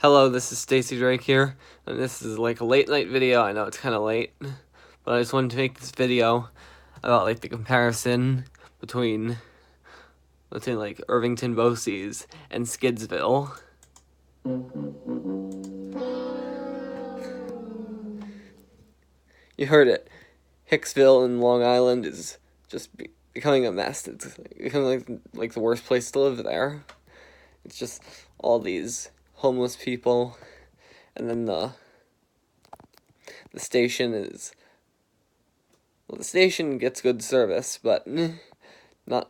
Hello, this is Stacy Drake here, and this is like a late night video. I know it's kind of late, but I just wanted to make this video about like the comparison between like Irvington BOCES and SKIDSVILLE. You heard it. Hicksville in Long Island is just becoming a mess. It's becoming like the worst place to live there. It's just all these homeless people, and then the station is, well, the station gets good service, but not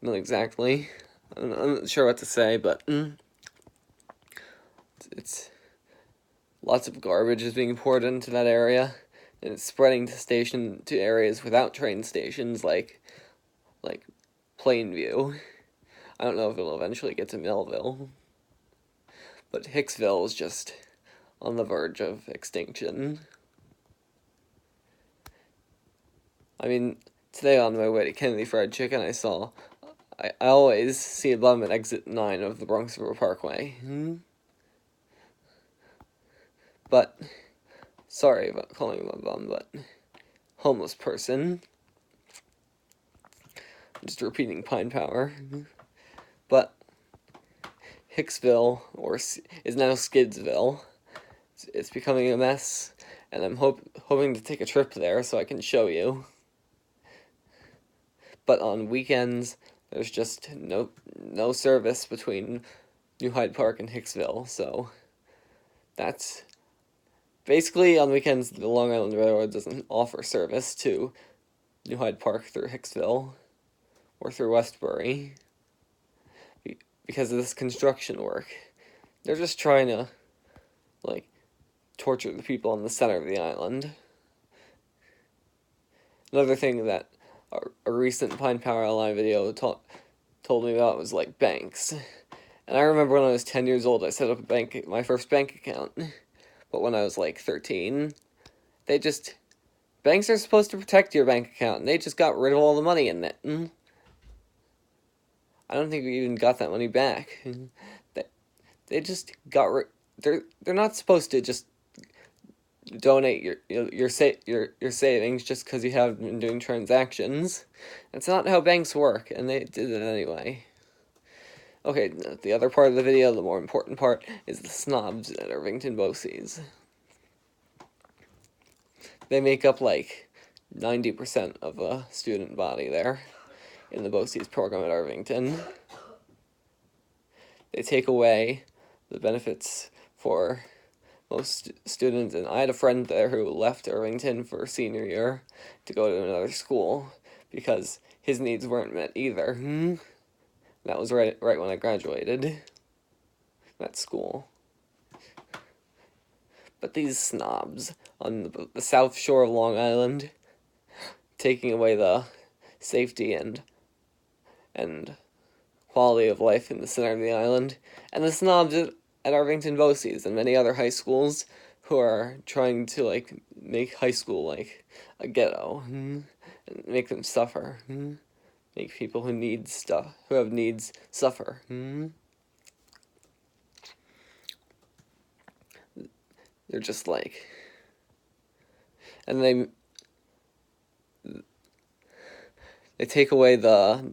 exactly. I'm not sure what to say, but it's lots of garbage is being poured into that area, and it's spreading to areas without train stations, like Plainview. I don't know if it'll eventually get to Millville, but Hicksville is just on the verge of extinction. I mean, today on my way to Kennedy Fried Chicken, I always see a bum at exit 9 of the Bronx River Parkway. But, sorry about calling him a bum, but homeless person. I'm just repeating Pine Power. But Hicksville, is now Skidsville. It's becoming a mess, and I'm hoping to take a trip there so I can show you. But on weekends, there's just no service between New Hyde Park and Hicksville, so that's basically on weekends. The Long Island Railroad doesn't offer service to New Hyde Park through Hicksville or through Westbury because of this construction work. They're just trying to torture the people in the center of the island. Another thing that a recent Pine Power Line video told me about was banks. And I remember when I was 10 years old, I set up my first bank account. But when I was 13, banks are supposed to protect your bank account, and they just got rid of all the money in it. I don't think we even got that money back. They just got they're not supposed to just donate your savings just because you haven't been doing transactions. That's not how banks work, and they did it anyway. Okay, the other part of the video, the more important part, is the snobs at Irvington BOCES. They make up 90% of the student body there in the BOCES program at Irvington. They take away the benefits for most students, and I had a friend there who left Irvington for senior year to go to another school because his needs weren't met either. That was right when I graduated that school. But these snobs on the South Shore of Long Island, taking away the safety and quality of life in the center of the island, and the snobs at Irvington BOCES and many other high schools who are trying to make high school a ghetto and make them suffer. Make people who have needs suffer. They're just and they take away the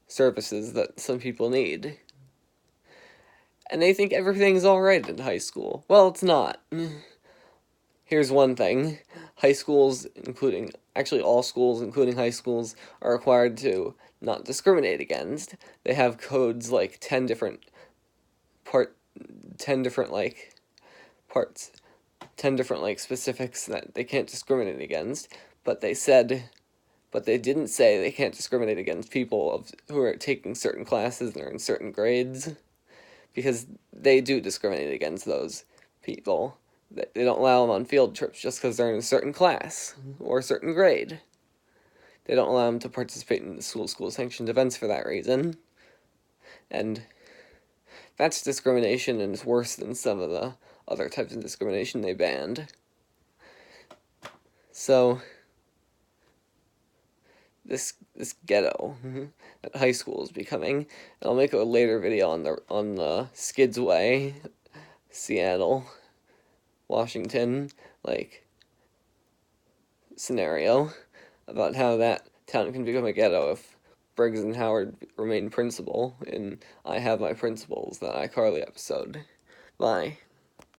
services that some people need. And they think everything's alright in high school. Well, it's not. Here's one thing. High schools, all schools, including high schools, are required to not discriminate against. They have codes 10 different specifics that they can't discriminate against, but they didn't say they can't discriminate against people who are taking certain classes and are in certain grades, because they do discriminate against those people. They don't allow them on field trips just because they're in a certain class or a certain grade. They don't allow them to participate in the school-sanctioned events for that reason. And that's discrimination, and it's worse than some of the other types of discrimination they banned. So this ghetto that high school is becoming. And I'll make a later video on the Skidsway, Seattle, Washington, like, scenario about how that town can become a ghetto if Briggs and Howard remain principal in I Have My Principles, that iCarly episode. Bye.